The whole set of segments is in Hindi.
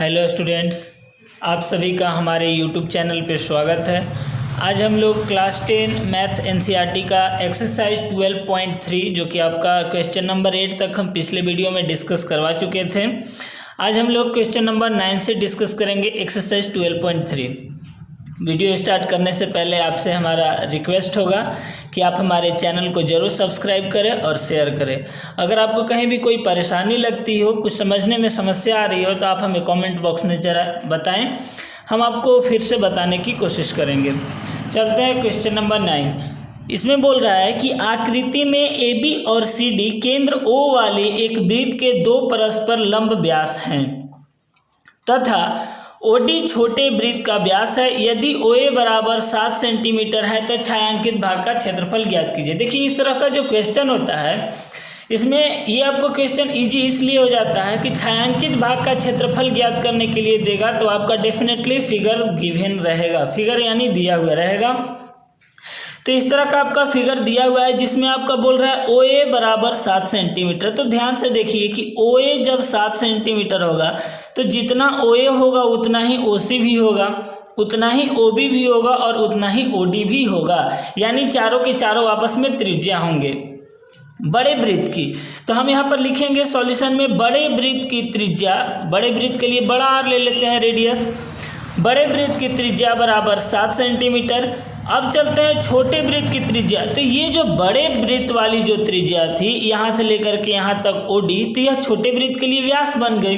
हेलो स्टूडेंट्स, आप सभी का हमारे यूट्यूब चैनल पर स्वागत है। आज हम लोग क्लास 10 मैथ्स एनसीईआरटी का एक्सरसाइज 12.3 जो कि आपका क्वेश्चन नंबर 8 तक हम पिछले वीडियो में डिस्कस करवा चुके थे। आज हम लोग क्वेश्चन नंबर 9 से डिस्कस करेंगे एक्सरसाइज 12.3। वीडियो स्टार्ट करने से पहले आपसे हमारा रिक्वेस्ट होगा कि आप हमारे चैनल को ज़रूर सब्सक्राइब करें और शेयर करें। अगर आपको कहीं भी कोई परेशानी लगती हो, कुछ समझने में समस्या आ रही हो, तो आप हमें कमेंट बॉक्स में ज़रा बताएं, हम आपको फिर से बताने की कोशिश करेंगे। चलते हैं क्वेश्चन नंबर 9। इसमें बोल रहा है कि आकृति में ए बी और सी डी केंद्र ओ वाले एक वृत्त के दो परस्पर लंब व्यास हैं तथा ओडी छोटे वृत्त का व्यास है। यदि ओए बराबर 7 सेंटीमीटर है तो छायांकित भाग का क्षेत्रफल ज्ञात कीजिए। देखिए, इस तरह का जो क्वेश्चन होता है, इसमें ये आपको क्वेश्चन इजी इसलिए हो जाता है कि छायांकित भाग का क्षेत्रफल ज्ञात करने के लिए देगा तो आपका डेफिनेटली फिगर गिवन रहेगा, फिगर यानी दिया हुआ रहेगा। तो इस तरह का आपका फिगर दिया हुआ है जिसमें आपका बोल रहा है ओए बराबर 7 सेंटीमीटर। तो ध्यान से देखिए कि ओए जब 7 सेंटीमीटर होगा तो जितना ओए होगा उतना ही ओसी भी होगा, उतना ही ओबी भी होगा और उतना ही ओडी भी होगा, यानी चारों के चारों आपस में त्रिज्या होंगे बड़े वृत्त की। तो हम यहाँ पर लिखेंगे सॉल्यूशन में बड़े वृत्त की त्रिज्या, बड़े वृत्त के लिए बड़ा आर ले लेते हैं रेडियस, बड़े वृत्त की त्रिज्या बराबर 7 सेंटीमीटर। अब चलते हैं छोटे वृत्त की त्रिज्या। तो ये जो बड़े वृत्त वाली जो त्रिज्या थी यहाँ से लेकर के यहाँ तक ओडी, तो यह छोटे वृत्त के लिए व्यास बन गई।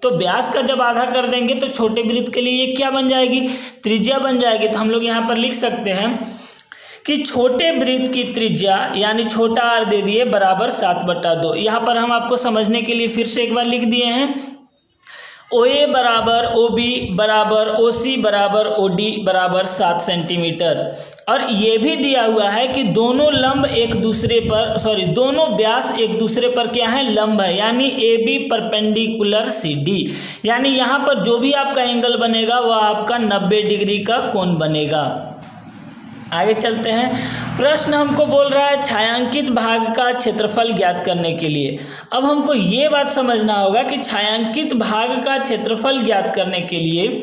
तो व्यास का जब आधा कर देंगे तो छोटे वृत्त के लिए ये क्या बन जाएगी, त्रिज्या बन जाएगी। तो हम लोग यहाँ पर लिख सकते हैं कि छोटे वृत्त की त्रिज्या यानी छोटा आर दे दिए बराबर 7/2। यहाँ पर हम आपको समझने के लिए फिर से एक बार लिख दिए हैं, ओए बराबर ओबी बराबर ओसी बराबर ओडी बराबर 7 सेंटीमीटर। और ये भी दिया हुआ है कि दोनों लंब एक दूसरे पर, दोनों व्यास एक दूसरे पर क्या है, लंब है, यानी A B perpendicular C D, यानी यहाँ पर जो भी आपका एंगल बनेगा वह आपका 90 डिग्री का कोण बनेगा। आगे चलते हैं। प्रश्न हमको बोल रहा है छायांकित भाग का क्षेत्रफल ज्ञात करने के लिए। अब हमको ये बात समझना होगा कि छायांकित भाग का क्षेत्रफल ज्ञात करने के लिए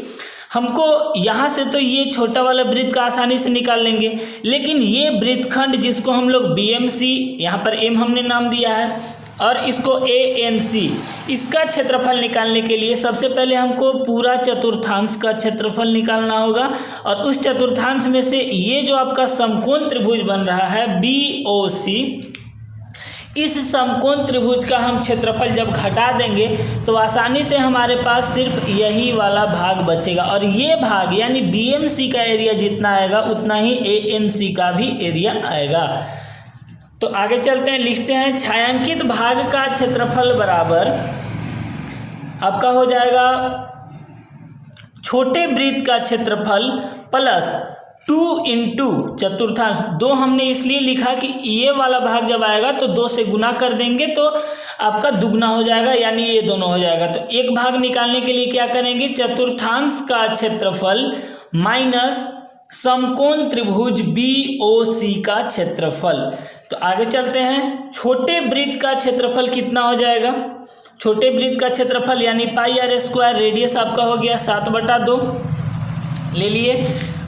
हमको यहाँ से तो ये छोटा वाला वृत्त का आसानी से निकाल लेंगे, लेकिन ये वृत्तखंड जिसको हम लोग BMC, यहाँ पर M हमने नाम दिया है, और इसको ANC, इसका क्षेत्रफल निकालने के लिए सबसे पहले हमको पूरा चतुर्थांश का क्षेत्रफल निकालना होगा। और उस चतुर्थांश में से ये जो आपका समकोण त्रिभुज बन रहा है BOC, इस समकोण त्रिभुज का हम क्षेत्रफल जब घटा देंगे तो आसानी से हमारे पास सिर्फ यही वाला भाग बचेगा। और ये भाग यानी BMC का एरिया जितना आएगा उतना ही ANC का भी एरिया आएगा। तो आगे चलते हैं, लिखते हैं छायांकित भाग का क्षेत्रफल बराबर आपका हो जाएगा छोटे वृत्त का क्षेत्रफल प्लस 2 इंटू चतुर्थांश। 2 हमने इसलिए लिखा कि ये वाला भाग जब आएगा तो 2 से गुना कर देंगे तो आपका दुगना हो जाएगा, यानी ये दोनों हो जाएगा। तो एक भाग निकालने के लिए क्या करेंगे, चतुर्थांश का क्षेत्रफल माइनस समकोण त्रिभुज BOC का क्षेत्रफल। तो आगे चलते हैं, छोटे वृत्त का क्षेत्रफल कितना हो जाएगा, छोटे वृत्त का क्षेत्रफल यानी πr², रेडियस आपका हो गया 7/2 ले लिए,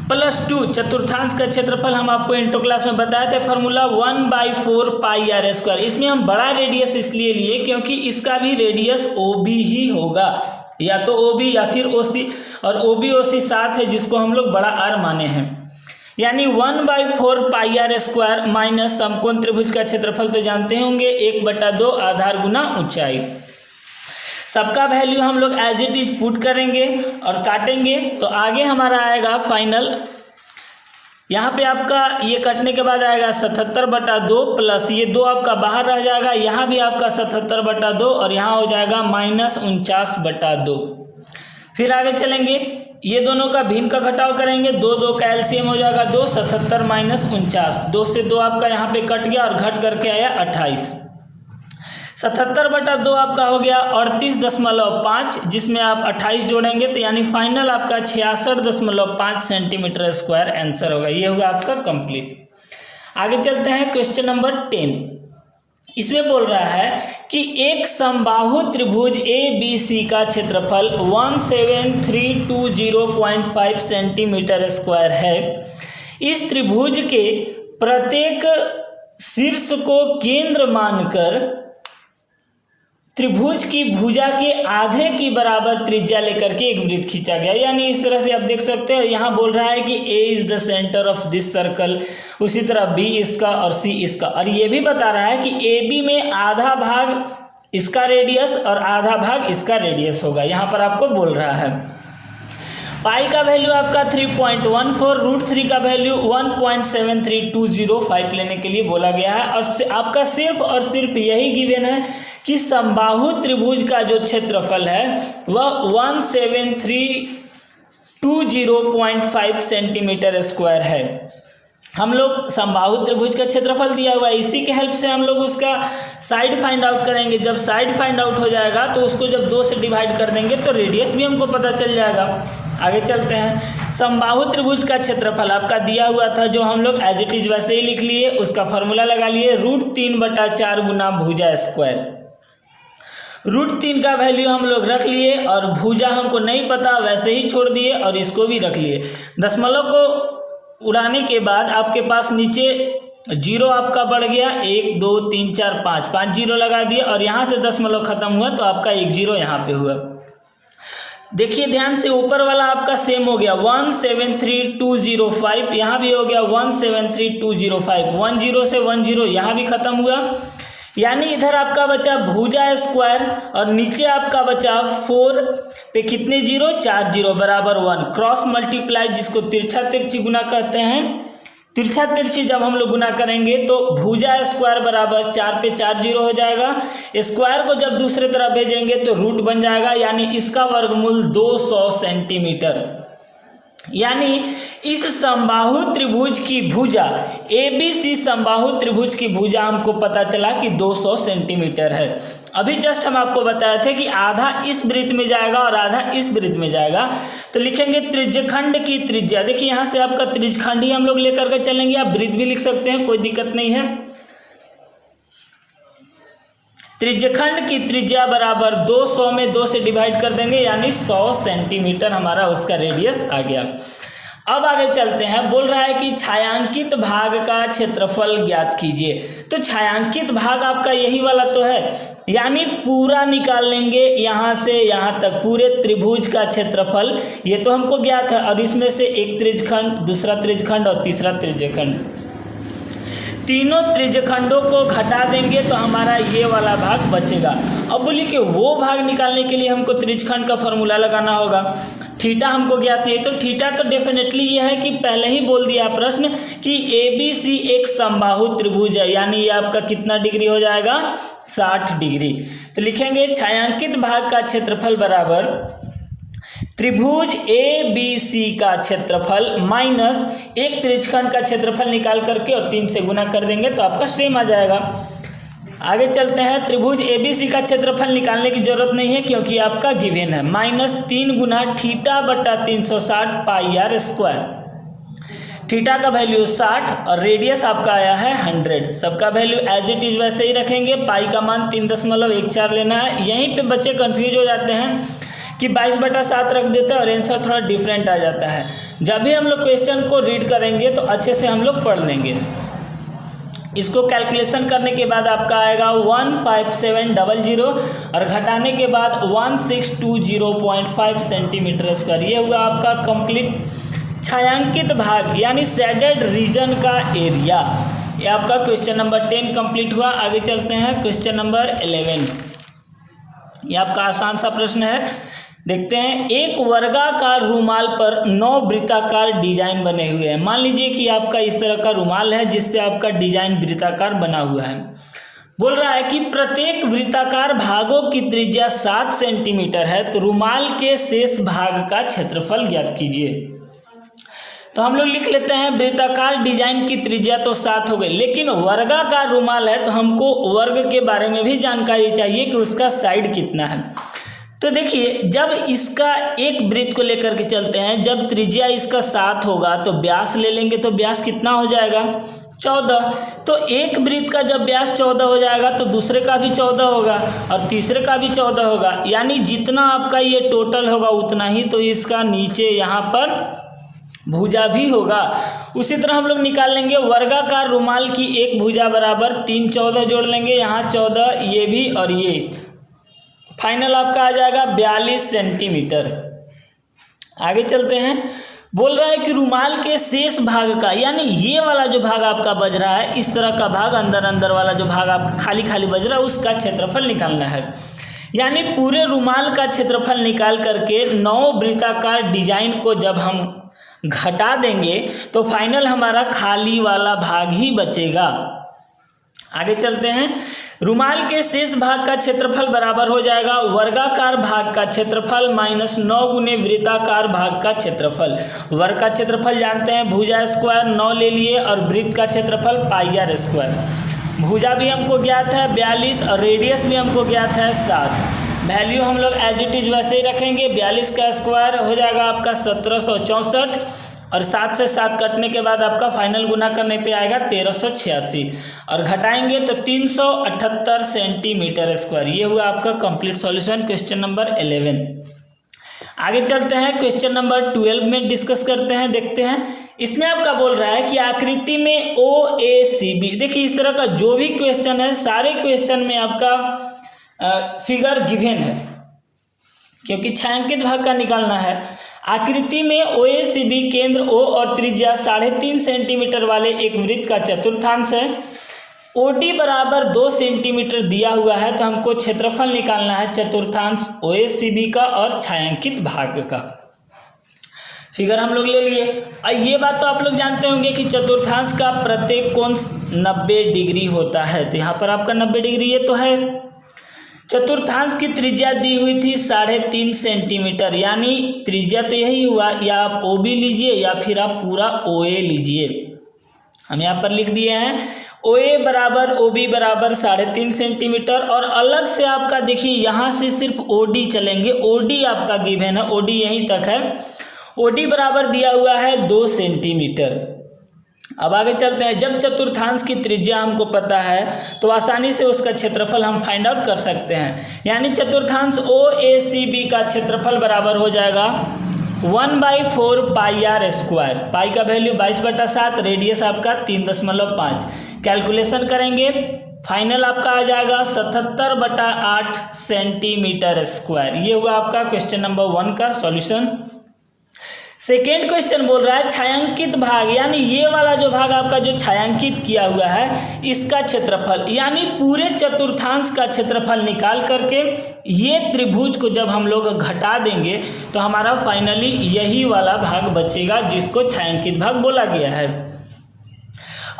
प्लस 2 चतुर्थांश का क्षेत्रफल हम आपको इंट्रो क्लास में बताए थे फॉर्मूला 1/4 πr²। इसमें हम बड़ा रेडियस इसलिए लिए क्योंकि इसका भी रेडियस OB ही होगा, या तो OB या फिर OC, और OB/OC 7 है जिसको हम लोग बड़ा R माने हैं, यानी 1/4 πr² माइनस समकोण त्रिभुज का क्षेत्रफल तो जानते होंगे 1/2 आधार गुना ऊंचाई। सबका वैल्यू हम लोग एज इट इज पुट करेंगे और काटेंगे तो आगे हमारा आएगा फाइनल, यहाँ पे आपका ये कटने के बाद आएगा 77/2 प्लस ये 2 आपका बाहर रह जाएगा, यहाँ भी आपका 77/2 और यहाँ हो जाएगा -49/2। फिर आगे चलेंगे, ये दोनों का भिन्न का घटाव करेंगे, 2 का एलसीएम हो जाएगा 2, 77 - 49, 2 से 2 आपका यहाँ पे कट गया और घट करके आया 28। 77/2 आपका हो गया 38.5, जिसमें आप 28 जोड़ेंगे तो यानी फाइनल आपका 66.5 सेंटीमीटर स्क्वायर आंसर होगा। ये होगा आपका कंप्लीट। आगे चलते हैं क्वेश्चन नंबर 10। इसमें बोल रहा है कि एक समबाहु त्रिभुज ABC का क्षेत्रफल 17320.5 सेंटीमीटर स्क्वायर है। इस त्रिभुज के प्रत्येक शीर्ष को केंद्र मानकर त्रिभुज की भुजा के आधे की बराबर त्रिज्या लेकर के एक वृत्त खींचा गया। यानी इस तरह से आप देख सकते हैं, यहाँ बोल रहा है कि A is the centre of this circle, उसी तरह B इसका और C इसका, और ये भी बता रहा है कि AB में आधा भाग इसका रेडियस और आधा भाग इसका रेडियस होगा, यहाँ पर आपको बोल रहा है। पाई का वैल्यू आपका 3.14, √3 का वैल्यू 1.73205 लेने के लिए बोला गया है। और आपका सिर्फ और सिर्फ यही गिवन है कि समबाहु त्रिभुज का जो क्षेत्रफल है वह 17320.5 सेंटीमीटर स्क्वायर है। हम लोग समबाहु त्रिभुज का क्षेत्रफल दिया हुआ है, इसी के हेल्प से हम लोग उसका साइड फाइंड आउट करेंगे। जब साइड फाइंड आउट हो जाएगा तो उसको जब 2 से डिवाइड कर देंगे तो रेडियस भी हमको पता चल जाएगा। आगे चलते हैं। समबाहु त्रिभुज का क्षेत्रफल आपका दिया हुआ था, जो हम लोग एज इट इज वैसे ही लिख लिए, उसका फॉर्मूला लगा लिए, √3/4 गुना भुजा स्क्वायर। √3 का वैल्यू हम लोग रख लिए और भुजा हमको नहीं पता, वैसे ही छोड़ दिए और इसको भी रख लिए। दशमलव को उड़ाने के बाद आपके पास नीचे जीरो आपका बढ़ गया, 1 2 3 4 5 जीरो लगा दिए और यहाँ से दशमलव खत्म हुआ तो आपका 1 जीरो यहाँ पे हुआ। देखिए ध्यान से, ऊपर वाला आपका सेम हो गया 1732005, यहाँ भी हो गया 1732005, 1 0 से 1 0 यहाँ भी खत्म हुआ। यानी इधर आपका बचा भुजा स्क्वायर और नीचे आपका बचा 4 पे कितने जीरो, 4 जीरो बराबर 1, क्रॉस मल्टीप्लाई जिसको तिरछा तिरछी गुना कहते हैं। तिरछा तिरछी जब हम लोग गुना करेंगे तो भुजा स्क्वायर बराबर 4 पे 4 जीरो हो जाएगा। स्क्वायर को जब दूसरे तरफ भेजेंगे तो रूट बन जाएगा, यानी इसका वर्गमूल 200 सेंटीमीटर। यानी इस समबाहु त्रिभुज की भुजा ABC समबाहु त्रिभुज की भुजा हमको पता चला कि 200 सेंटीमीटर है। अभी जस्ट हम आपको बताए थे कि आधा इस वृत्त में जाएगा और आधा इस वृत्त में जाएगा, तो लिखेंगे त्रिज्यखंड की त्रिज्या। देखिए यहाँ से आपका त्रिज्यखंड ही हम लोग लेकर के चलेंगे, आप वृत्त भी लिख सकते हैं, कोई दिक्कत नहीं है। त्रिज्यखंड की त्रिज्या बराबर 200 में 2 से डिवाइड कर देंगे, यानी 100 सेंटीमीटर हमारा उसका रेडियस आ गया। अब आगे चलते हैं, बोल रहा है कि छायांकित भाग का क्षेत्रफल ज्ञात कीजिए। तो छायांकित भाग आपका यही वाला तो है, यानी पूरा निकाल लेंगे यहाँ से यहाँ तक पूरे त्रिभुज का क्षेत्रफल, ये तो हमको ज्ञात है। और इसमें से एक त्रिज्यखंड, दूसरा त्रिज्यखंड और तीसरा त्रिज्यखंड, तीनों त्रिज्यखंडों को घटा देंगे तो हमारा ये वाला भाग बचेगा। अब बोलिए कि वो भाग निकालने के लिए हमको त्रिज्यखंड का फॉर्मूला लगाना होगा। थीटा हमको ज्ञात नहीं है, तो थीटा तो डेफिनेटली ये है कि पहले ही बोल दिया प्रश्न कि ABC एक समबाहु त्रिभुज है, यानी ये आपका कितना डिग्री हो जाएगा, 60 डिग्री। तो लिखेंगे छायांकित भाग का क्षेत्रफल बराबर त्रिभुज ABC का क्षेत्रफल माइनस एक त्रिज्यखंड का क्षेत्रफल निकाल करके और 3 से गुना कर देंगे तो आपका सेम आ जाएगा। आगे चलते हैं, त्रिभुज ABC का क्षेत्रफल निकालने की जरूरत नहीं है क्योंकि आपका गिवन है, -3 गुना थीटा बटा 360 पाई r स्क्वायर। थीटा का वैल्यू 60 और रेडियस आपका आया है 100। सबका वैल्यू एज इट इज वैसे ही रखेंगे, पाई का मान 3.14 लेना है। यहीं पे बच्चे कंफ्यूज हो जाते हैं कि 22/7 रख देता है और आंसर थोड़ा डिफरेंट आ जाता है। जब भी हम लोग क्वेश्चन को रीड करेंगे तो अच्छे से हम लोग पढ़ लेंगे। इसको कैलकुलेशन करने के बाद आपका आएगा 15700 और घटाने के बाद 1620.5 सेंटीमीटर स्क्वायर। ये हुआ आपका कंप्लीट छायांकित भाग यानी शेडेड रीजन का एरिया। ये आपका क्वेश्चन नंबर 10 कंप्लीट हुआ। आगे चलते हैं क्वेश्चन नंबर 11। ये आपका आसान सा प्रश्न है, देखते हैं। एक वर्गाकार रुमाल पर 9 वृत्ताकार डिजाइन बने हुए हैं। मान लीजिए कि आपका इस तरह का रुमाल है जिस पे आपका डिजाइन वृत्ताकार बना हुआ है। बोल रहा है कि प्रत्येक वृत्ताकार भागों की त्रिज्या 7 सेंटीमीटर है, तो रुमाल के शेष भाग का क्षेत्रफल ज्ञात कीजिए। तो हम लोग लिख लेते हैं वृत्ताकार डिजाइन की त्रिज्या तो 7 हो गई, लेकिन वर्गाकार रुमाल है तो हमको वर्ग के बारे में भी जानकारी चाहिए कि उसका साइड कितना है। तो देखिए, जब इसका एक वृत्त को लेकर के चलते हैं, जब त्रिज्या इसका 7 होगा तो व्यास ले लेंगे, तो व्यास कितना हो जाएगा, 14। तो एक वृत्त का जब व्यास 14 हो जाएगा तो दूसरे का भी 14 होगा और तीसरे का भी 14 होगा, यानी जितना आपका ये टोटल होगा उतना ही तो इसका नीचे यहाँ पर भुजा भी होगा। उसी तरह हम लोग निकाल लेंगे वर्गाकार रुमाल की एक भुजा बराबर 3 14 जोड़ लेंगे, यहाँ 14 ये भी और ये, फाइनल आपका आ जाएगा 42 सेंटीमीटर। आगे चलते हैं, बोल रहा है कि रुमाल के शेष भाग का, यानी ये वाला जो भाग आपका बज रहा है, इस तरह का भाग अंदर अंदर वाला जो भाग आपका खाली खाली बज रहा है उसका क्षेत्रफल निकालना है। यानी पूरे रुमाल का क्षेत्रफल निकाल करके 9 वृत्ताकार डिजाइन को जब हम घटा देंगे तो फाइनल हमारा खाली वाला भाग ही बचेगा। आगे चलते हैं, रुमाल के शेष भाग का क्षेत्रफल बराबर हो जाएगा वर्गाकार भाग का क्षेत्रफल माइनस 9 गुने वृत्ताकार भाग का क्षेत्रफल। वर्ग का क्षेत्रफल जानते हैं भुजा स्क्वायर 9 ले लिए और वृत्त का क्षेत्रफल पाई आर स्क्वायर। भुजा भी हमको ज्ञात है 42 और रेडियस भी हमको ज्ञात है 7। वैल्यू हम लोग एज इट इज वैसे ही रखेंगे, 42 का स्क्वायर हो जाएगा आपका 1764 और 7 से 7 कटने के बाद आपका फाइनल गुना करने पे आएगा 1386 और घटाएंगे तो 378 सेंटीमीटर स्क्वायर। ये हुआ आपका कंप्लीट सॉल्यूशन क्वेश्चन नंबर 11। आगे चलते हैं, क्वेश्चन नंबर 12 में डिस्कस करते हैं, देखते हैं। इसमें आपका बोल रहा है कि आकृति में OACB, देखिए इस तरह का जो भी क्वेश्चन है सारे क्वेश्चन में आपका फिगर गिवन है क्योंकि छायांकित भाग का निकालना है। आकृति में OACB केंद्र O और त्रिज्या 3.5 सेंटीमीटर वाले एक वृत्त का चतुर्थांश है। OD बराबर 2 सेंटीमीटर दिया हुआ है, तो हमको क्षेत्रफल निकालना है चतुर्थांश OACB का और छायांकित भाग का। फिगर हम लोग ले लिए। ये बात तो आप लोग जानते होंगे कि चतुर्थांश का प्रत्येक कोण 90 डिग्री होता है, तो यहाँ पर आपका 90 डिग्री ये तो है। चतुर्थांश की त्रिज्या दी हुई थी 3.5 सेंटीमीटर, यानी त्रिज्या तो यही हुआ, या आप OB लीजिए या फिर आप पूरा OA लीजिए। हम यहाँ पर लिख दिए हैं OA बराबर OB बराबर 3.5 सेंटीमीटर और अलग से आपका देखिए यहाँ से सिर्फ OD चलेंगे, OD आपका गिवन है, OD यहीं तक है। OD बराबर दिया हुआ है 2 सेंटीमीटर। अब आगे चलते हैं, जब चतुर्थांश की त्रिज्या हमको पता है तो आसानी से उसका क्षेत्रफल हम फाइंड आउट कर सकते हैं। यानी चतुर्थांश OACB का क्षेत्रफल बराबर हो जाएगा 1/4 पाई आर स्क्वायर। पाई का वैल्यू 22/7, रेडियस आपका 3.5। कैलकुलेशन करेंगे, फाइनल आपका आ जाएगा 77/8 सेंटीमीटर स्क्वायर। ये हुआ आपका क्वेश्चन नंबर 1 का सॉल्यूशन। सेकेंड क्वेश्चन बोल रहा है छायांकित भाग, यानी ये वाला जो भाग आपका जो छायांकित किया हुआ है इसका क्षेत्रफल, यानी पूरे चतुर्थांश का क्षेत्रफल निकाल करके ये त्रिभुज को जब हम लोग घटा देंगे तो हमारा फाइनली यही वाला भाग बचेगा जिसको छायांकित भाग बोला गया है।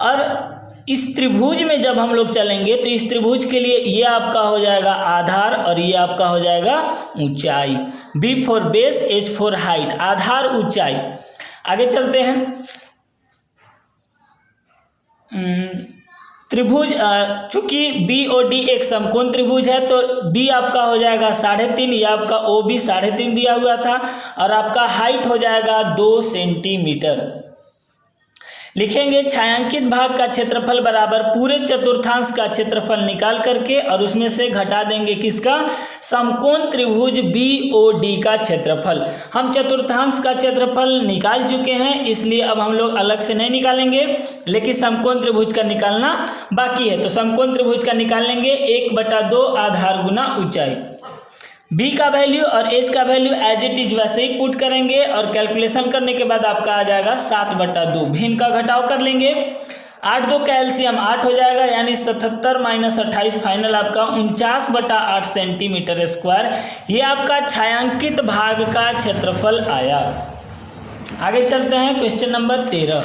और इस त्रिभुज में जब हम लोग चलेंगे तो इस त्रिभुज के लिए ये आपका हो जाएगा आधार और ये आपका हो जाएगा ऊंचाई। B for base, H for height, आधार ऊंचाई। आगे चलते हैं, त्रिभुज चूंकि BOD एक समकोण त्रिभुज है तो B आपका हो जाएगा 3.5, ये आपका OB 3.5 दिया हुआ था और आपका हाइट हो जाएगा 2 सेंटीमीटर। लिखेंगे छायांकित भाग का क्षेत्रफल बराबर पूरे चतुर्थांश का क्षेत्रफल निकाल करके और उसमें से घटा देंगे किसका, समकोण त्रिभुज BOD का क्षेत्रफल। हम चतुर्थांश का क्षेत्रफल निकाल चुके हैं इसलिए अब हम लोग अलग से नहीं निकालेंगे, लेकिन समकोण त्रिभुज का निकालना बाकी है। तो समकोण त्रिभुज का निकाल लेंगे 1/2 आधार गुना ऊंचाई। B का वैल्यू और H का वैल्यू एज इट इज वैसे ही पुट करेंगे और कैलकुलेशन करने के बाद आपका आ जाएगा 7/2। भी इनका घटाव कर लेंगे, 8 2 का एलसीएम 8 हो जाएगा, यानी 77 - 28 फाइनल आपका 49/8 सेंटीमीटर स्क्वायर। ये आपका छायांकित भाग का क्षेत्रफल आया। आगे चलते हैं क्वेश्चन नंबर 13।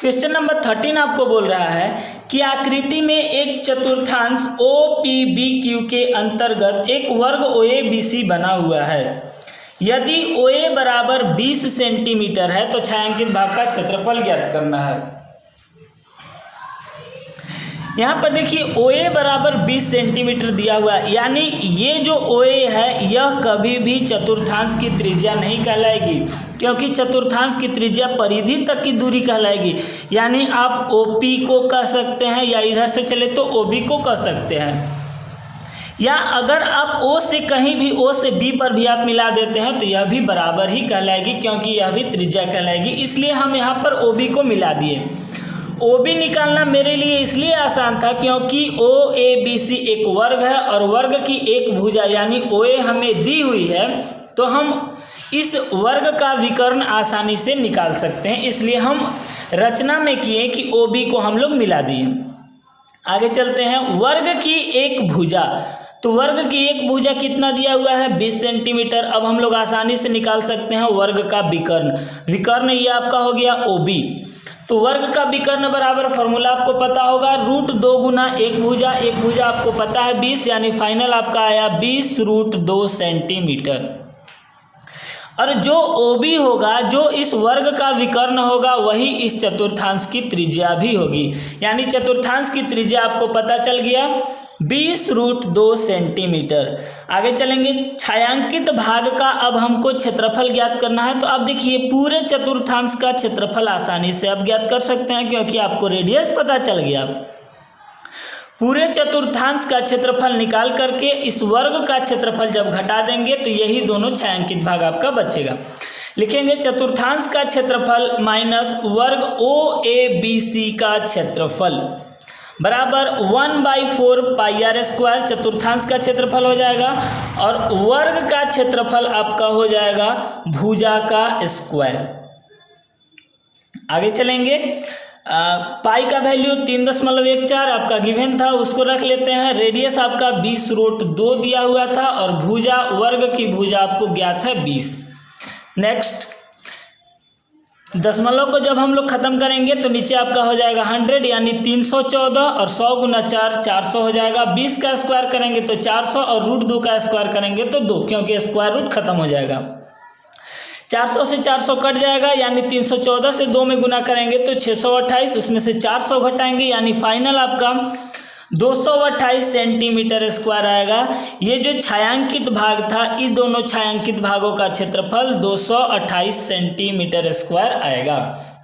क्वेश्चन नंबर 13 आपको बोल रहा है कि आकृति में एक चतुर्थांश OPBQ के अंतर्गत एक वर्ग OABC बना हुआ है। यदि OA बराबर 20 सेंटीमीटर है तो छायांकित भाग का क्षेत्रफल ज्ञात करना है। यहाँ पर देखिए OA बराबर 20 सेंटीमीटर दिया हुआ है, यानी ये जो OA है यह कभी भी चतुर्थांश की त्रिज्या नहीं कहलाएगी, क्योंकि चतुर्थांश की त्रिज्या परिधि तक की दूरी कहलाएगी। यानी आप OP को कह सकते हैं, या इधर से चले तो OB को कह सकते हैं, या अगर आप O से कहीं भी O से B पर भी आप मिला देते हैं तो यह भी बराबर ही कहलाएगी, क्योंकि यह भी त्रिज्या कहलाएगी। इसलिए हम यहाँ पर OB को मिला दिए। OB निकालना मेरे लिए इसलिए आसान था क्योंकि OABC एक वर्ग है और वर्ग की एक भुजा यानी OA हमें दी हुई है, तो हम इस वर्ग का विकर्ण आसानी से निकाल सकते हैं। इसलिए हम रचना में किए कि OB को हम लोग मिला दिए। आगे चलते हैं, वर्ग की एक भुजा, तो वर्ग की एक भुजा कितना दिया हुआ है 20 सेंटीमीटर। अब हम लोग आसानी से निकाल सकते हैं वर्ग का विकर्ण। विकर्ण ये आपका हो गया OB। तो वर्ग का विकर्ण बराबर फॉर्मूला आपको पता होगा √2 गुना एक भुजा आपको पता है 20, यानी फाइनल आपका आया 20 √2 सेंटीमीटर। और जो OB होगा, जो इस वर्ग का विकर्ण होगा, वही इस चतुर्थांश की त्रिज्या भी होगी। यानी चतुर्थांश की त्रिज्या आपको पता चल गया 20 √2 सेंटीमीटर। आगे चलेंगे, छायांकित भाग का अब हमको क्षेत्रफल ज्ञात करना है। तो आप देखिए पूरे चतुर्थांश का क्षेत्रफल आसानी से आप ज्ञात कर सकते हैं, क्योंकि आपको रेडियस पता चल गया। पूरे चतुर्थांश का क्षेत्रफल निकाल करके इस वर्ग का क्षेत्रफल जब घटा देंगे तो यही दोनों छायांकित भाग आपका बचेगा। लिखेंगे चतुर्थांश का क्षेत्रफल माइनस वर्ग OABC का क्षेत्रफल बराबर 1/4 πr²। चतुर्थांश का क्षेत्रफल हो जाएगा और वर्ग का क्षेत्रफल आपका हो जाएगा भुजा का स्क्वायर। आगे चलेंगे, पाई का वैल्यू 3.14 आपका गिवन था, उसको रख लेते हैं। रेडियस आपका 20 √2 दिया हुआ था और भुजा, वर्ग की भुजा आपको ज्ञात है 20। नेक्स्ट, दशमलव को जब हम लोग खत्म करेंगे तो नीचे आपका हो जाएगा 100, यानी 314 और 100 गुना 4 400 हो जाएगा। 20 का स्क्वायर करेंगे तो 400 और √2 का स्क्वायर करेंगे तो 2, क्योंकि स्क्वायर रूट खत्म हो जाएगा। 400 से 400 कट जाएगा, यानी 314 से 2 में गुना करेंगे तो 628, उसमें से 400 घटाएंगे, यानी फाइनल आपका 228 सेंटीमीटर स्क्वायर आएगा। ये जो छायांकित भाग था, इन दोनों छायांकित भागों का क्षेत्रफल 228 सेंटीमीटर स्क्वायर आएगा।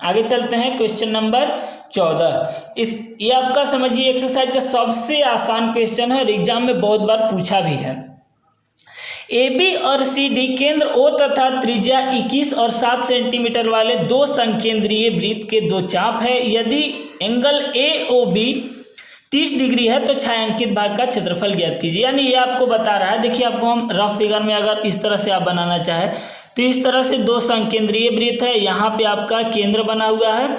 आगे चलते हैं, क्वेश्चन नंबर 14। ये आपका समझिए एक्सरसाइज का सबसे आसान क्वेश्चन है और एग्जाम में बहुत बार पूछा भी है। AB और CD केंद्र O तथा त्रिज्या 21 और 7 सेंटीमीटर वाले दो संकेंद्रीय वृत्त के दो चाप है। यदि एंगल AOB 30 डिग्री है तो छायांकित भाग का क्षेत्रफल ज्ञात कीजिए। यानी ये आपको बता रहा है, देखिए आपको हम रफ फिगर में अगर इस तरह से आप बनाना चाहे तो इस तरह से दो संकेंद्रीय वृत्त है, यहाँ पे आपका केंद्र बना हुआ है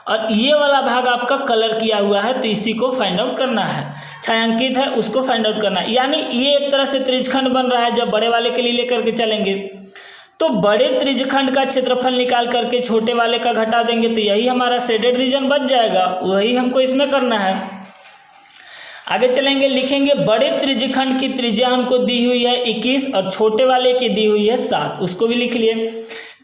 और ये वाला भाग आपका कलर किया हुआ है, तो इसी को फाइंड आउट करना है। छायांकित है उसको फाइंड आउट करना है। यानी ये एक तरह से त्रिज्यखंड बन रहा है। जब बड़े वाले के लिए लेकर के चलेंगे तो बड़े त्रिज्यखंड का क्षेत्रफल निकाल करके छोटे वाले का घटा देंगे तो यही हमारा शेडेड रीजन बच जाएगा, वही हमको इसमें करना है। आगे चलेंगे, लिखेंगे बड़े त्रिज्यखंड की त्रिज्या हमको दी हुई है 21 और छोटे वाले की दी हुई है 7, उसको भी लिख लिए।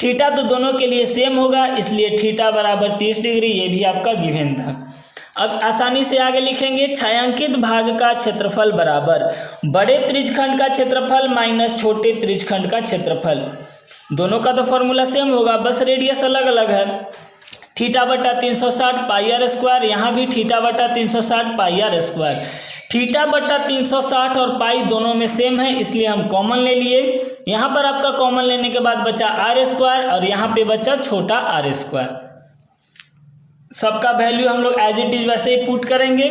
थीटा तो दोनों के लिए सेम होगा, इसलिए थीटा बराबर 30 डिग्री, ये भी आपका गिवन था। अब आसानी से आगे लिखेंगे, छायांकित भाग का क्षेत्रफल बराबर बड़े त्रिज्यखंड का क्षेत्रफल माइनस छोटे त्रिज्यखंड का क्षेत्रफल। दोनों का तो फॉर्मूला सेम होगा, बस रेडियस अलग अलग है। थीटा बटा 360 πr², यहाँ भी थीटा बटा 360 πr²। थीटा बटा 360 और पाई दोनों में सेम है, इसलिए हम कॉमन ले लिए। यहाँ पर आपका कॉमन लेने के बाद बचा r² और यहाँ पे बचा छोटा r²। सबका वैल्यू हम लोग एज इट इज वैसे ही पुट करेंगे।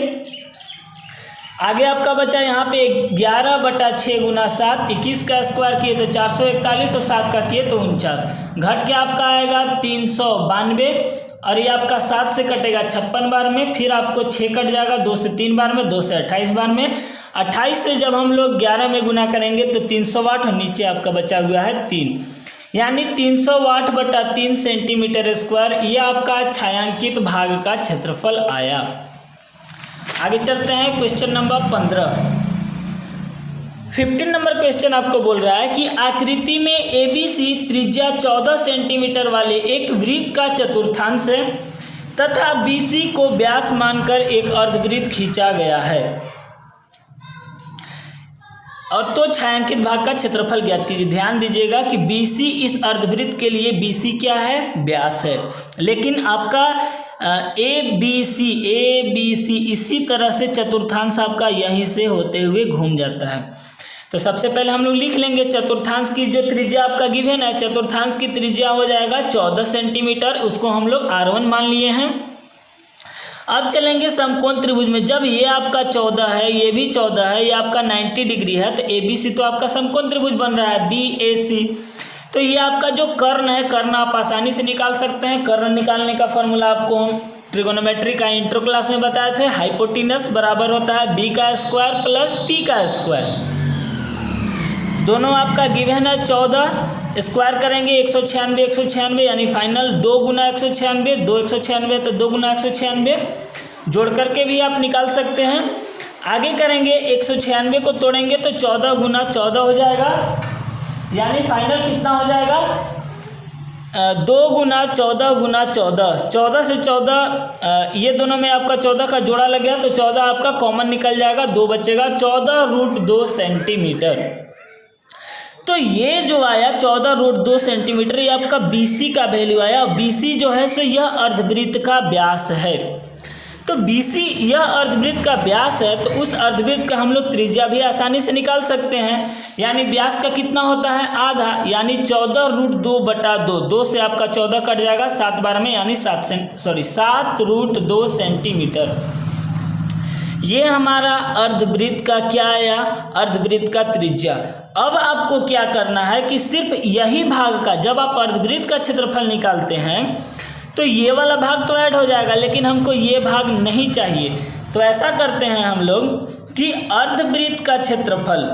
आगे आपका बचा यहाँ पे 11 बटा 6 गुना 7, 21 का स्क्वायर किए तो 441 और 7 का किए तो 49, घट के आपका आएगा 392 और ये आपका 7 से कटेगा 56 बार में, फिर आपको 6 कट जाएगा 2 से 3 बार में, 2 से 28 बार में। 28 से जब हम लोग 11 में गुना करेंगे तो 300 वाट और नीचे आपका बचा हुआ है 3, यानी 300 वाट बटा 3 सेंटीमीटर स्क्वायर, ये आपका छायांकित भाग का क्षेत्रफल आया। आगे चलते हैं, क्वेश्चन नंबर 15 नंबर क्वेश्चन आपको बोल रहा है कि आकृति में ABC त्रिज्या 14 सेंटीमीटर वाले एक वृत्त का चतुर्थांश है। तथा BC को व्यास मानकर एक अर्धवृत्त खींचा गया है। और तो छायांकित भाग का क्षेत्रफल ज्ञात कीजिए। ध्यान दीजिएगा कि BC इस अर्धवृत्त के लिए BC क्या है, व्यास है, लेकिन आपका ABC इसी तरह से चतुर्थांश आपका यहीं से होते हुए घूम जाता है। तो सबसे पहले हम लोग लिख लेंगे चतुर्थांश की जो त्रिज्या आपका गिवन है, चतुर्थांश की त्रिज्या हो जाएगा 14 सेंटीमीटर, उसको हम लोग R1 मान लिए हैं। अब चलेंगे समकोण त्रिभुज में। जब ये आपका 14 है, ये भी 14 है, ये आपका 90 डिग्री है, तो ABC तो आपका समकोण त्रिभुज बन रहा है BAC। तो ये आपका जो कर्ण है, कर्ण आप आसानी से निकाल सकते हैं। कर्ण निकालने का फॉर्मूला आपको ट्रिगोनोमेट्री का इंट्रो क्लास में बताए थे। हाइपोटेनस बराबर होता है B का स्क्वायर प्लस P का स्क्वायर। दोनों आपका गिवन है 14, स्क्वायर करेंगे 196 यानी फाइनल 2 गुना 196, 2 196 तो 2 गुना 196, जोड़ करके भी आप निकाल सकते हैं। आगे करेंगे 196 को तोड़ेंगे तो 14 गुना 14 हो जाएगा, यानी फाइनल कितना हो जाएगा 2 गुना 14 गुना 14, 14 से 14 ये दोनों में आपका 14 का जोड़ा लग गया तो 14 आपका कॉमन निकल जाएगा, 2 बचेगा, 14√2 सेंटीमीटर। तो ये जो आया 14√2 सेंटीमीटर, ये आपका BC का वैल्यू आया। BC जो है सो यह अर्धवृत्त का व्यास है। तो BC यह अर्धवृत्त का व्यास है, तो उस अर्धवृत्त का हम लोग त्रिज्या भी आसानी से निकाल सकते हैं। यानी व्यास का कितना होता है, आधा, यानी 14√2/2, 2 से आपका 14 कट जाएगा, 7 बार में यानी 7√2 सेंटीमीटर। ये हमारा अर्धवृत्त का क्या आया, अर्धवृत्त का त्रिज्या। अब आपको क्या करना है कि सिर्फ यही भाग का, जब आप अर्धवृत्त का क्षेत्रफल निकालते हैं तो ये वाला भाग तो ऐड हो जाएगा, लेकिन हमको ये भाग नहीं चाहिए। तो ऐसा करते हैं हम लोग कि अर्धवृत्त का क्षेत्रफल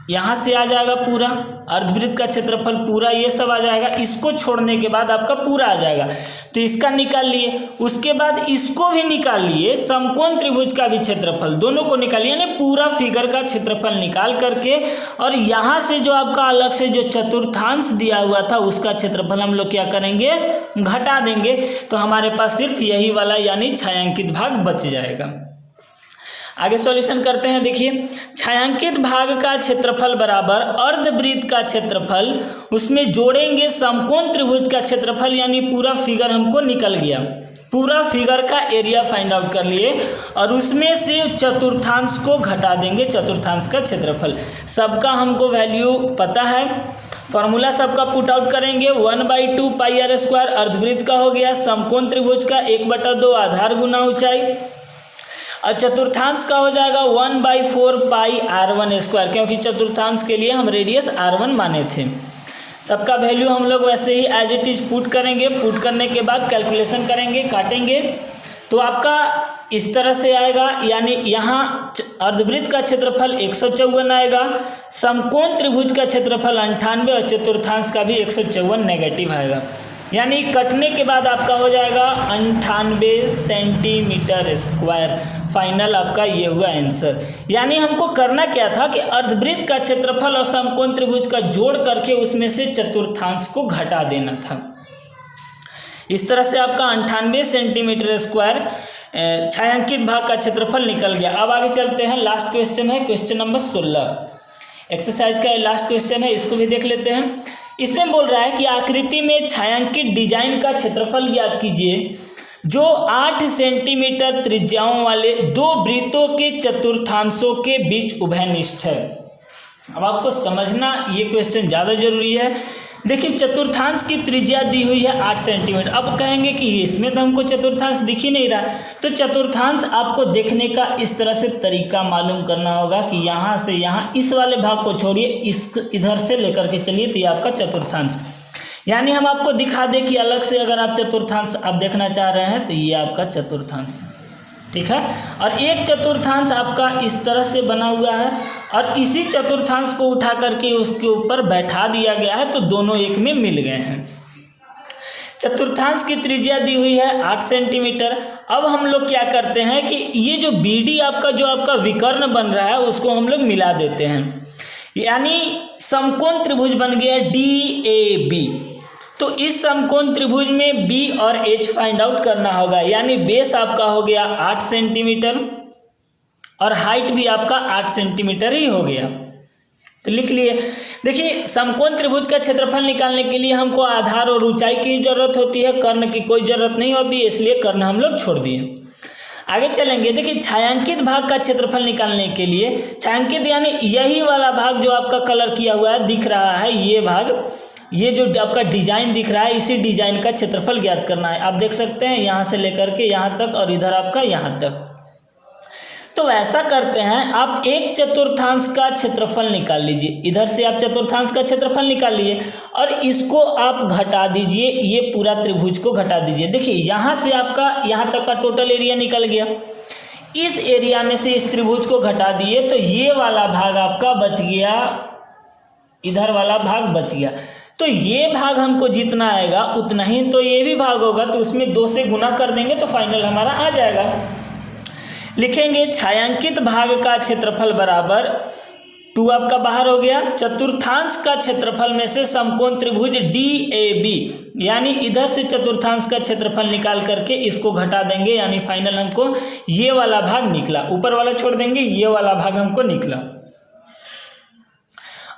यहाँ से आ जाएगा पूरा, अर्धवृत्त का क्षेत्रफल पूरा ये सब आ जाएगा, इसको छोड़ने के बाद आपका पूरा आ जाएगा। तो इसका निकाल लिए, उसके बाद इसको भी निकाल लिए, समकोण त्रिभुज का भी क्षेत्रफल, दोनों को निकालिए, यानी पूरा फिगर का क्षेत्रफल निकाल करके, और यहाँ से जो आपका अलग से जो चतुर्थांश दिया हुआ था उसका क्षेत्रफल हम लोग क्या करेंगे, घटा देंगे। तो हमारे पास सिर्फ यही वाला यानी छायांकित भाग बच जाएगा। आगे सॉल्यूशन करते हैं। देखिए, छायांकित भाग का क्षेत्रफल बराबर अर्धवृत्त का क्षेत्रफल, उसमें जोड़ेंगे समकोण त्रिभुज का क्षेत्रफल, यानी पूरा फिगर हमको निकल गया। पूरा फिगर का एरिया फाइंड आउट कर लिए और उसमें से चतुर्थांश को घटा देंगे, चतुर्थांश का क्षेत्रफल। सबका हमको वैल्यू पता है, फॉर्मूला सबका पुट आउट करेंगे। 1/2 πr² अर्धवृत्त का हो गया, समकोण त्रिभुज का 1/2 आधार गुना ऊंचाई, और चतुर्थांश का हो जाएगा 1/4 πr1², क्योंकि चतुर्थांश के लिए हम रेडियस R1 माने थे। सबका वैल्यू हम लोग वैसे ही एज इट इज पुट करेंगे। पुट करने के बाद कैलकुलेशन करेंगे, काटेंगे, तो आपका इस तरह से आएगा। यानी यहाँ अर्धवृत्त का क्षेत्रफल 154 आएगा, समकोण त्रिभुज का क्षेत्रफल 98 और चतुर्थांश का भी 154 नेगेटिव आएगा। यानी कटने के बाद आपका हो जाएगा 98 सेंटीमीटर स्क्वायर। फाइनल आपका ये हुआ आंसर। यानी हमको करना क्या था कि अर्धवृत्त का क्षेत्रफल और समकोण त्रिभुज का जोड़ करके उसमें से चतुर्थांश को घटा देना था। इस तरह से आपका 98 सेंटीमीटर स्क्वायर छायांकित भाग का क्षेत्रफल निकल गया। अब आगे चलते हैं, लास्ट क्वेश्चन है, क्वेश्चन नंबर 16 एक्सरसाइज का लास्ट क्वेश्चन है, इसको भी देख लेते हैं। इसमें बोल रहा है कि आकृति में छायांकित डिजाइन का क्षेत्रफल ज्ञात कीजिए जो 8 सेंटीमीटर त्रिज्याओं वाले 2 वृत्तों के चतुर्थांशों के बीच उभयनिष्ठ है। अब आपको समझना ये क्वेश्चन ज़्यादा जरूरी है। देखिए, चतुर्थांश की त्रिज्या दी हुई है 8 सेंटीमीटर। अब कहेंगे कि इसमें तो हमको चतुर्थांश दिख ही नहीं रहा, तो चतुर्थांश आपको देखने का इस तरह से तरीका मालूम करना होगा कि यहाँ से यहाँ इस वाले भाग को छोड़िए, इस इधर से लेकर के चलिए, तो ये आपका चतुर्थांश। यानी हम आपको दिखा दें कि अलग से अगर आप चतुर्थांश आप देखना चाह रहे हैं तो ये आपका चतुर्थांश, ठीक है। और एक चतुर्थांश आपका इस तरह से बना हुआ है और इसी चतुर्थांश को उठा करके उसके ऊपर बैठा दिया गया है, तो दोनों एक में मिल गए हैं। चतुर्थांश की त्रिज्या दी हुई है 8 सेंटीमीटर। अब हम लोग क्या करते हैं कि ये जो BD आपका जो आपका विकर्ण बन रहा है उसको हम लोग मिला देते हैं, यानी समकोण त्रिभुज बन गया DAB। तो इस समकोण त्रिभुज में बी और एच फाइंड आउट करना होगा, यानी बेस आपका हो गया 8 सेंटीमीटर और हाइट भी आपका 8 सेंटीमीटर ही हो गया। तो लिख लिए। देखिए समकोण त्रिभुज का क्षेत्रफल निकालने के लिए हमको आधार और ऊंचाई की जरूरत होती है, कर्ण की कोई जरूरत नहीं होती, इसलिए कर्ण हम लोग छोड़ दिए। आगे चलेंगे। देखिए छायांकित भाग का क्षेत्रफल निकालने के लिए, छायांकित यानी यही वाला भाग जो आपका कलर किया हुआ है दिख रहा है, ये भाग, ये जो आपका डिजाइन दिख रहा है, इसी डिजाइन का क्षेत्रफल ज्ञात करना है। आप देख सकते हैं यहाँ से लेकर के यहाँ तक और इधर आपका यहाँ तक। तो ऐसा करते हैं, आप 1/4 का क्षेत्रफल निकाल लीजिए। इधर से आप 1/4 का क्षेत्रफल निकाल लीजिए और इसको आप घटा दीजिए, ये पूरा त्रिभुज को घटा दीजिए। देखिए यहाँ से आपका यहाँ तक का टोटल एरिया निकल गया। इस एरिया में से इस त्रिभुज को घटा दिए तो ये वाला भाग आपका बच गया, इधर वाला भाग बच गया। तो ये भाग हमको जितना आएगा उतना ही तो ये भी भाग होगा, तो उसमें 2 से गुना कर देंगे तो फाइनल हमारा आ जाएगा। लिखेंगे छायांकित भाग का क्षेत्रफल बराबर 2 आपका बाहर हो गया, चतुर्थांश का क्षेत्रफल में से समकोण त्रिभुज DAB, यानी इधर से चतुर्थांश का क्षेत्रफल निकाल करके इसको घटा देंगे, यानी फाइनल हमको ये वाला भाग निकला। ऊपर वाला छोड़ देंगे, ये वाला भाग हमको निकला।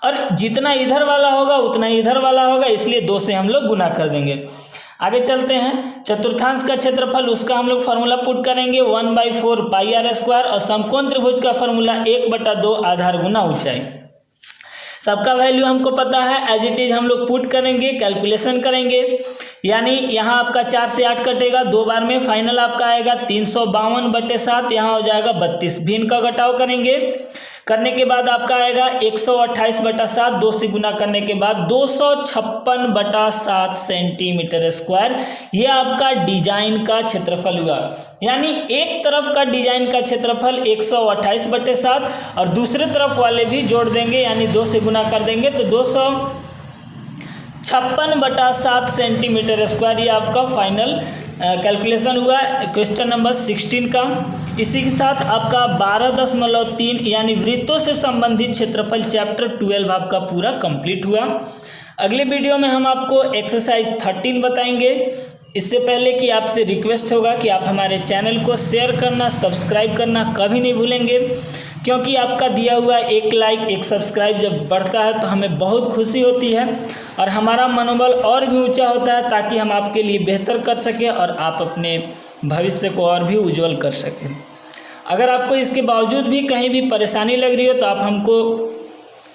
और जितना इधर वाला होगा उतना इधर वाला होगा, इसलिए 2 से हम लोग गुना कर देंगे। आगे चलते हैं। चतुर्थांश का क्षेत्रफल, उसका हम लोग फार्मूला पुट करेंगे 1/4 पाई r स्क्वायर, और समकोण त्रिभुज का फार्मूला 1/2 आधार गुना ऊंचाई। सबका वैल्यू हमको पता है, एज इट इज हम लोग पुट करेंगे, कैलकुलेशन करेंगे। यानी यहाँ आपका 4 से 8 कटेगा 2 बार में, फाइनल आपका आएगा 352/7, यहाँ हो जाएगा 32। भी इनका घटाव करेंगे, करने के बाद आपका आएगा 128/7, 2 से गुना करने के बाद 256/7 सेंटीमीटर स्क्वायर। ये आपका डिजाइन का क्षेत्रफल हुआ, यानी एक तरफ का डिजाइन का क्षेत्रफल 128/7 और दूसरे तरफ वाले भी जोड़ देंगे, यानी 2 से गुना कर देंगे तो 256/7 सेंटीमीटर स्क्वायर। ये आपका फाइनल कैलकुलेशन हुआ क्वेश्चन नंबर 16 का। इसी के साथ आपका 12.3 यानी वृत्तों से संबंधित क्षेत्रफल चैप्टर 12 आपका पूरा कंप्लीट हुआ। अगले वीडियो में हम आपको एक्सरसाइज 13 बताएंगे। इससे पहले कि आपसे रिक्वेस्ट होगा कि आप हमारे चैनल को शेयर करना, सब्सक्राइब करना कभी नहीं भूलेंगे, क्योंकि आपका दिया हुआ एक लाइक, एक सब्सक्राइब जब बढ़ता है तो हमें बहुत खुशी होती है और हमारा मनोबल और भी ऊंचा होता है, ताकि हम आपके लिए बेहतर कर सकें और आप अपने भविष्य को और भी उज्जवल कर सकें। अगर आपको इसके बावजूद भी कहीं भी परेशानी लग रही हो तो आप हमको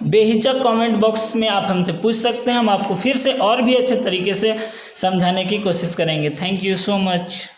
बेहिचक कमेंट बॉक्स में आप हमसे पूछ सकते हैं, हम आपको फिर से और भी अच्छे तरीके से समझाने की कोशिश करेंगे। Thank you so much.